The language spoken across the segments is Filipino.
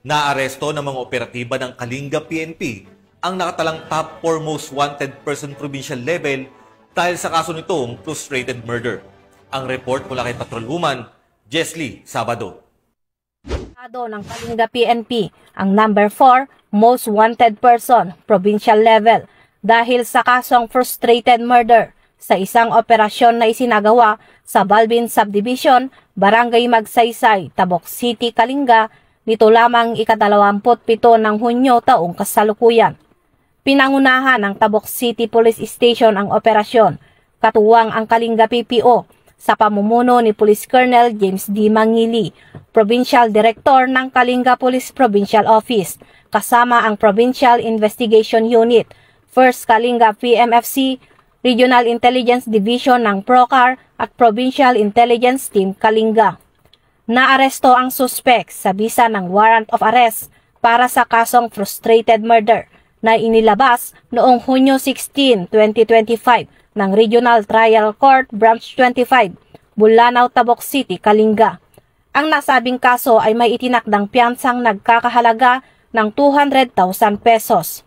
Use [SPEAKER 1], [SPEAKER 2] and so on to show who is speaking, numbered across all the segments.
[SPEAKER 1] Naaresto ng mga operatiba ng Kalinga PNP ang nakatalang top 4 most wanted person provincial level dahil sa kaso nitong frustrated murder. Ang report mula kay Patrolwoman Jesly Sabado.
[SPEAKER 2] Ng Kalinga PNP ang number 4 most wanted person provincial level dahil sa kasong frustrated murder sa isang operasyon na isinagawa sa Balbin Subdivision, Barangay Magsaysay, Tabok City, Kalinga nito lamang ika-27 ng Hunyo taong kasalukuyan. Pinangunahan ng Tabok City Police Station ang operasyon, katuwang ang Kalinga PPO sa pamumuno ni Police Colonel James D. Mangili, Provincial Director ng Kalinga Police Provincial Office, kasama ang Provincial Investigation Unit, 1st Kalinga PMFC, Regional Intelligence Division ng PROCAR at Provincial Intelligence Team Kalinga. Naaresto ang suspect sa bisa ng warrant of arrest para sa kasong frustrated murder na inilabas noong Hunyo 16, 2025 ng Regional Trial Court Branch 25, Bulanao, Tabok City, Kalinga. Ang nasabing kaso ay may itinakdang piyansang nagkakahalaga ng 200,000 pesos.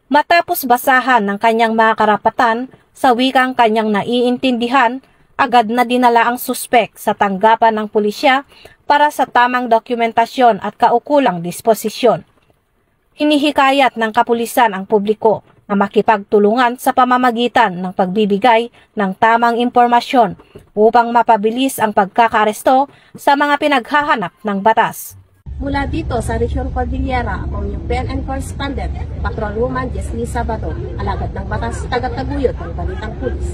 [SPEAKER 2] Matapos basahan ng kanyang mga karapatan sa wikang kanyang naiintindihan, agad na dinala ang suspek sa tanggapan ng pulisya para sa tamang dokumentasyon at kaukulang disposisyon. Hinihikayat ng kapulisan ang publiko na makipagtulungan sa pamamagitan ng pagbibigay ng tamang impormasyon upang mapabilis ang pagkakaaresto sa mga pinaghahanap ng batas. Mula dito sa Region Cordillera, ako yung PNN correspondent, Patrolwoman Jesly Sabado, alagad ng batas, tagataguyod ng Balitang Pulis.